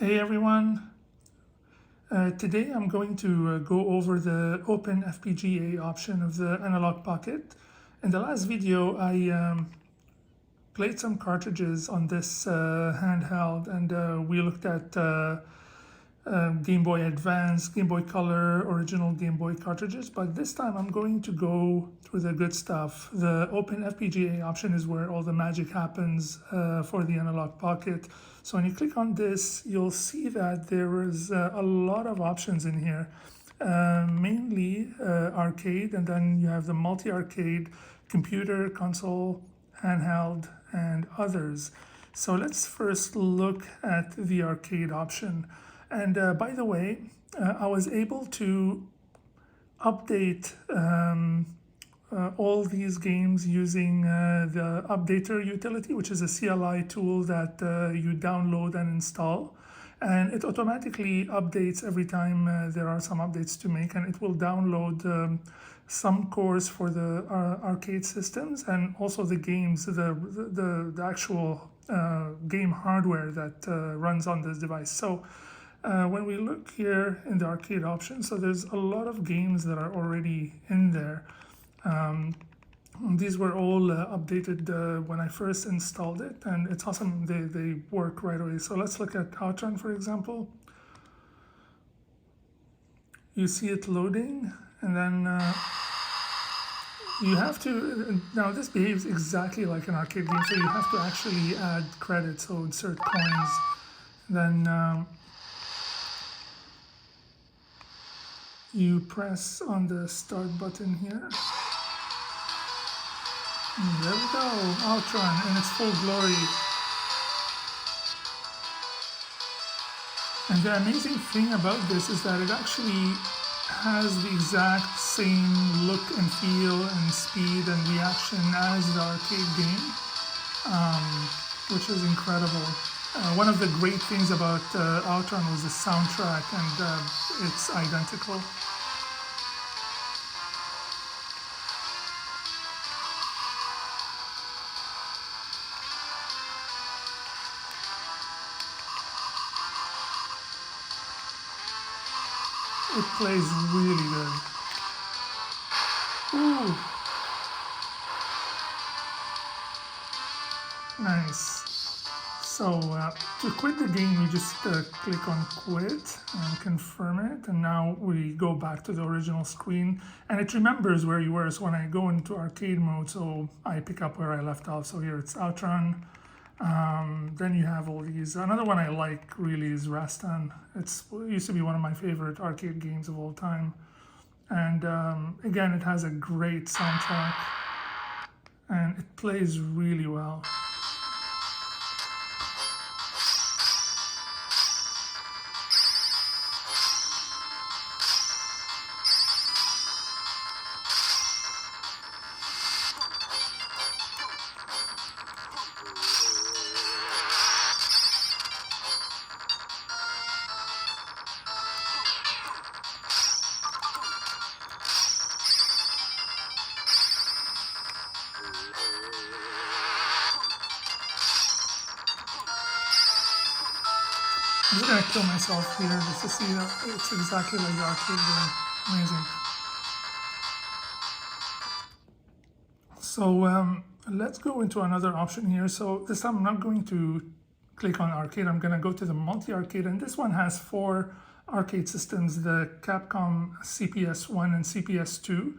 Hey everyone, today I'm going to go over the openFPGA option of the Analogue Pocket. In the last video I played some cartridges on this handheld and we looked at Game Boy Advance, Game Boy Color, original Game Boy cartridges, but this time I'm going to go through the good stuff. The openFPGA option is where all the magic happens for the Analogue Pocket. So when you click on this, you'll see that there is a lot of options in here. Mainly arcade, and then you have the multi-arcade, computer, console, handheld, and others. So let's first look at the arcade option. And by the way, I was able to update all these games using the updater utility, which is a CLI tool that you download and install. And it automatically updates every time there are some updates to make, and it will download some cores for the arcade systems and also the games, the actual game hardware that runs on this device. So when we look here in the arcade option, so there's a lot of games that are already in there. These were all updated when I first installed it, and it's awesome. They work right away. So let's look at Outrun, for example. You see it loading, and then you have to, now this behaves exactly like an arcade game, so you have to actually add credits, so insert coins. Then you press on the start button here. And there we go, Outrun in its full glory. And the amazing thing about this is that it actually has the exact same look and feel and speed and reaction as the arcade game, which is incredible. One of the great things about Outrun was the soundtrack, and it's identical. It plays really good. Ooh. Nice. So to quit the game, you just click on quit and confirm it. And now we go back to the original screen. And it remembers where you were. So when I go into arcade mode, so I pick up where I left off. So here it's Outrun. Then you have all these. Another one I like really is Rastan. It used to be one of my favorite arcade games of all time. And again, it has a great soundtrack and it plays really well. I'm just gonna kill myself here just to see that it's exactly like the arcade game. Amazing. So let's go into another option here. So this time I'm not going to click on arcade. I'm gonna go to the multi-arcade, and this one has 4 arcade systems: the Capcom CPS1 and CPS2.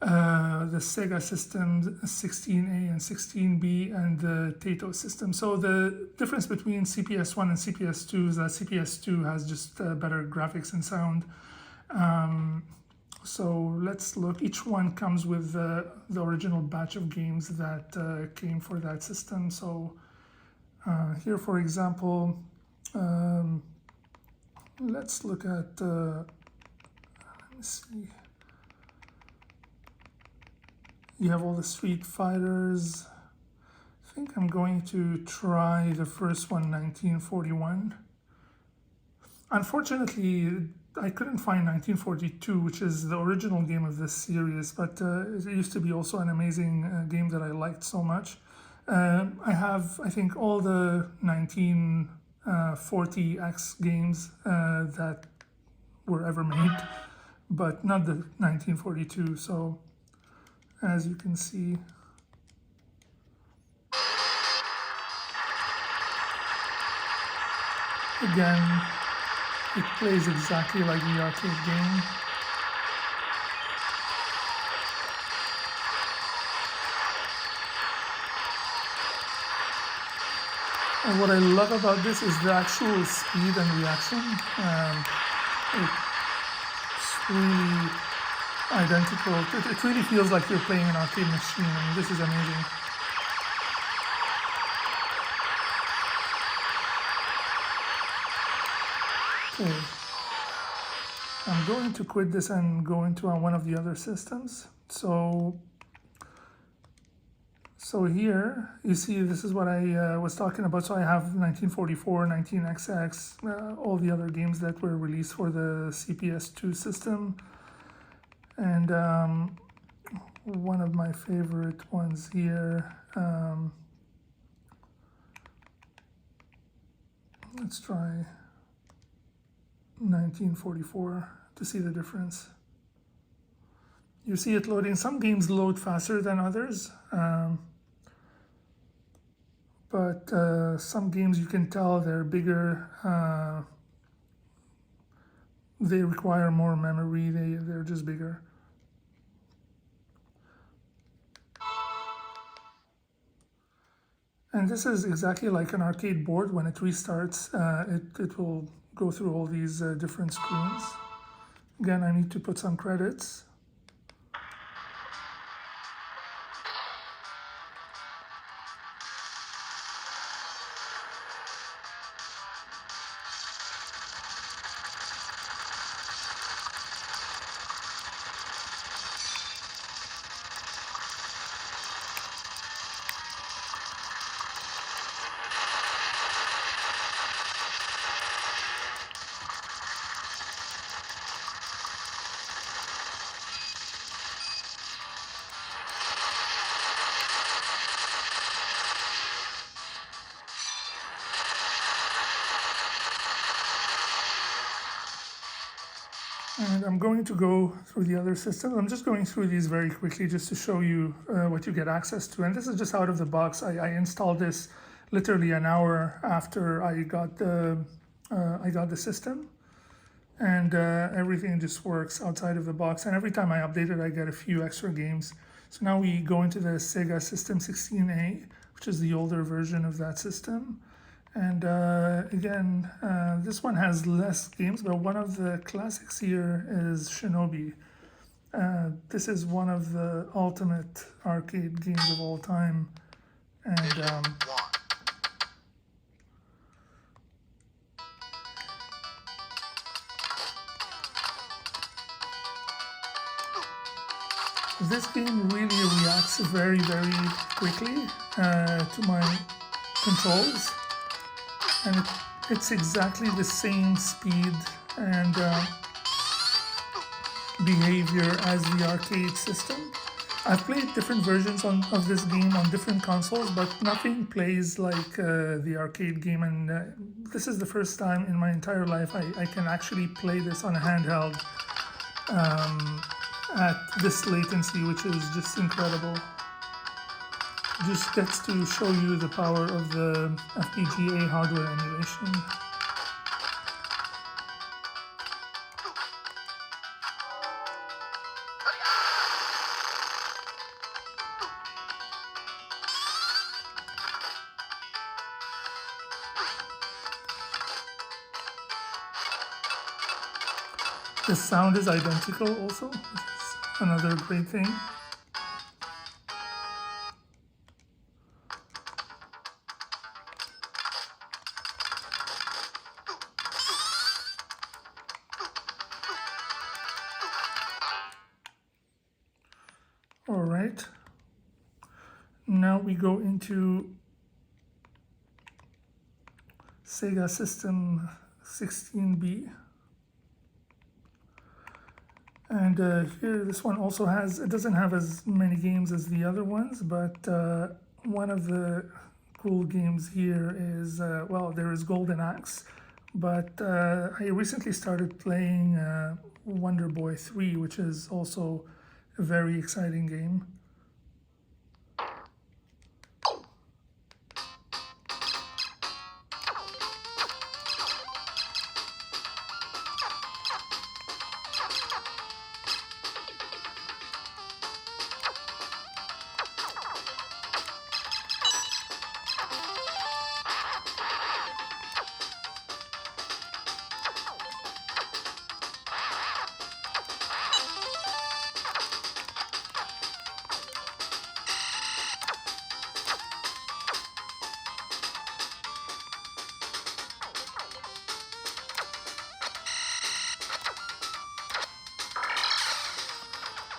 The Sega System 16A and 16B, and the Taito system. So the difference between CPS1 and CPS2 is that CPS2 has just better graphics and sound. So let's look. Each one comes with the original batch of games that came for that system. So here, for example, let's look at, let me see. You have all the Street Fighters. I think I'm going to try the first one, 1941. Unfortunately, I couldn't find 1942, which is the original game of this series, but it used to be also an amazing game that I liked so much. I have, I think, all the 40x games that were ever made, but not the 1942. So as you can see, again, it plays exactly like the arcade game. And what I love about this is the actual speed and reaction. It's really identical. It really feels like you're playing an arcade machine, and this is amazing. Okay, I'm going to quit this and go into one of the other systems. So here, you see, this is what I was talking about. So I have 1944, 19XX, all the other games that were released for the CPS2 system. And one of my favorite ones here, let's try 1944 to see the difference. You see it loading. Some games load faster than others. But some games you can tell they're bigger, they require more memory, they're just bigger. And this is exactly like an arcade board. When it restarts, it will go through all these different screens. Again, I need to put some credits. And I'm going to go through the other systems. I'm just going through these very quickly just to show you what you get access to. And this is just out of the box. I installed this literally an hour after I got the system. And everything just works outside of the box. And every time I update it, I get a few extra games. So now we go into the Sega System 16A, which is the older version of that system. And again, this one has less games, but one of the classics here is Shinobi. This is one of the ultimate arcade games of all time. And this game really reacts very, very quickly to my controls. And it's exactly the same speed and behavior as the arcade system. I've played different versions of this game on different consoles, but nothing plays like the arcade game. And this is the first time in my entire life I can actually play this on a handheld at this latency, which is just incredible. Just gets to show you the power of the FPGA hardware emulation. The sound is identical also, which is another great thing. All right, now we go into Sega System 16B. And here, this one also it doesn't have as many games as the other ones, but one of the cool games here is, well, there is Golden Axe, but I recently started playing Wonder Boy 3, which is also a very exciting game.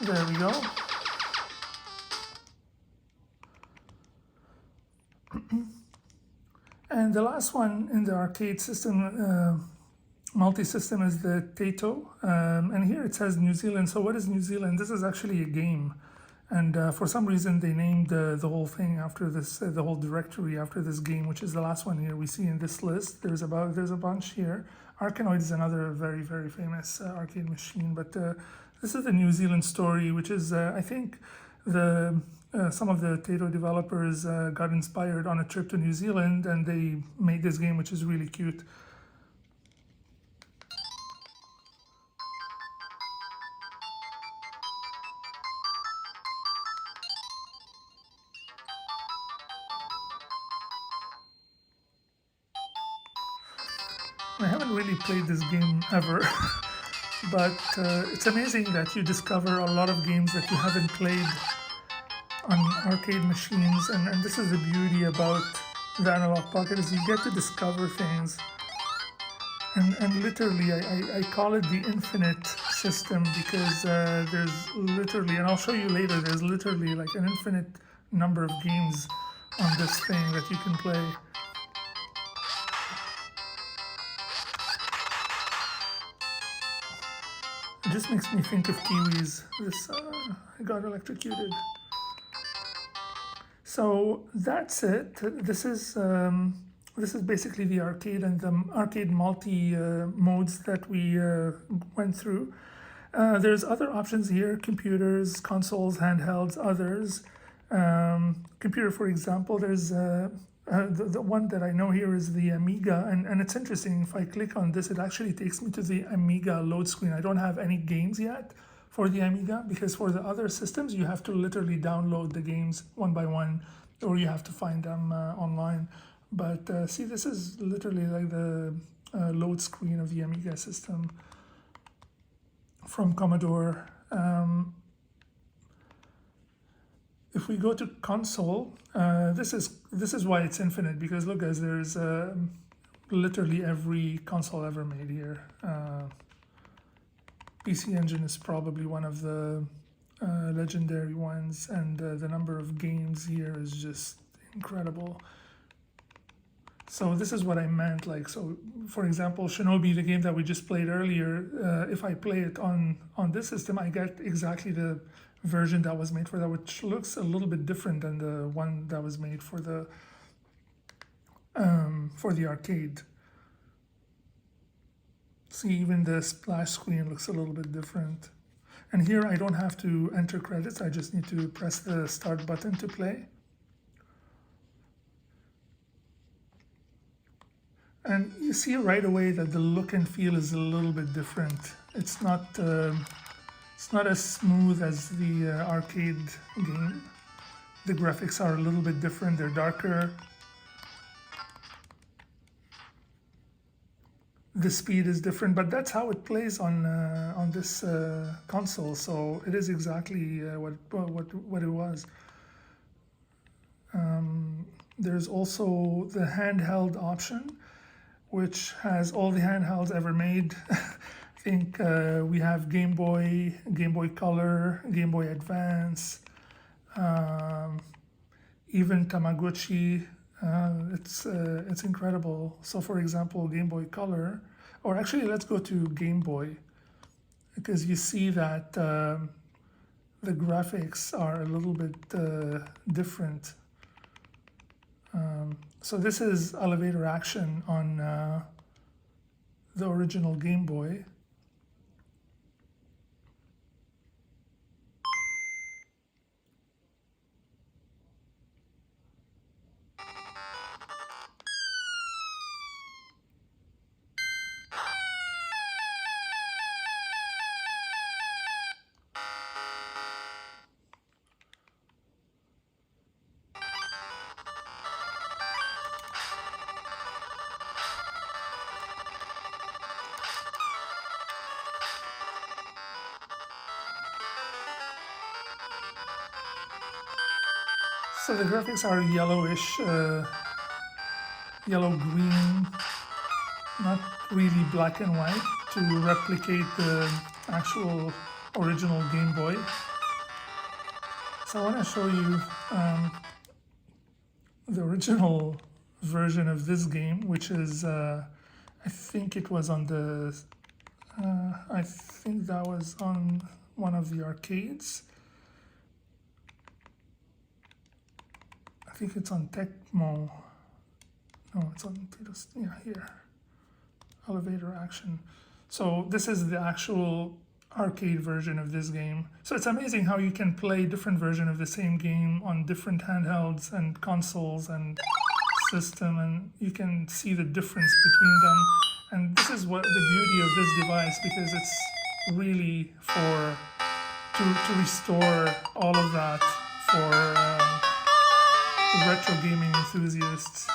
There we go. And the last one in the arcade system, multi-system, is the Taito. And here it says New Zealand. So what is New Zealand? This is actually a game. And for some reason, they named the whole thing after this, the whole directory after this game, which is the last one here we see in this list. There's a bunch here. Arkanoid is another very, very famous arcade machine. But this is the New Zealand story, which is, I think, some of the Taito developers got inspired on a trip to New Zealand, and they made this game, which is really cute. I haven't really played this game ever, but it's amazing that you discover a lot of games that you haven't played on arcade machines, and this is the beauty about the Analogue Pocket, is you get to discover things. And literally, I call it the infinite system, because there's literally, and I'll show you later, there's literally like an infinite number of games on this thing that you can play. It just makes me think of Kiwis. I got electrocuted. So that's it. This is basically the arcade and the arcade multi modes that we went through. There's other options here: computers, consoles, handhelds, others. Computer, for example, there's the one that I know here is the Amiga, and it's interesting. If I click on this, it actually takes me to the Amiga load screen. I don't have any games yet for the Amiga, because for the other systems you have to literally download the games one by one, or you have to find them online. But see, this is literally like the load screen of the Amiga system from Commodore. If we go to console, this is why it's infinite, because look guys, there's literally every console ever made here. PC Engine is probably one of the legendary ones, and the number of games here is just incredible. So this is what I meant, like, so for example, Shinobi, the game that we just played earlier, if I play it on this system, I get exactly the version that was made for that, which looks a little bit different than the one that was made for the arcade. See, even the splash screen looks a little bit different. And here I don't have to enter credits, I just need to press the start button to play. And you see right away that the look and feel is a little bit different. It's not as smooth as the arcade game. The graphics are a little bit different, they're darker. The speed is different, but that's how it plays on this console. So it is exactly what it was. There's also the handheld option, which has all the handhelds ever made. I think we have Game Boy, Game Boy Color, Game Boy Advance, even Tamagotchi. It's incredible. So for example, Game Boy Color, or actually let's go to Game Boy, because you see that the graphics are a little bit different. So this is elevatoraction on the original Game Boy. So the graphics are yellowish, yellow-green, not really black and white, to replicate the actual original Game Boy. So I want to show you the original version of this game, which is, I think it was on the, I think that was on one of the arcades. I think it's on Tecmo. No, it's on Taito. Yeah, here. Elevatoraction. So this is the actual arcade version of this game. So it's amazing how you can play different versions of the same game on different handhelds and consoles and system, and you can see the difference between them. And this is what the beauty of this device, because it's really for to restore all of that for retro gaming enthusiasts.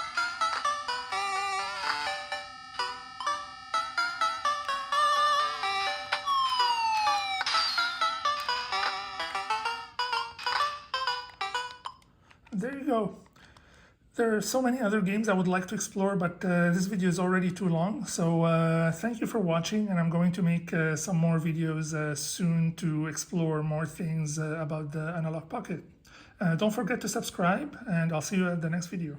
There you go. There are so many other games I would like to explore, but this video is already too long. So thank you for watching, and I'm going to make some more videos soon to explore more things about the Analogue Pocket. Don't forget to subscribe, and I'll see you at the next video.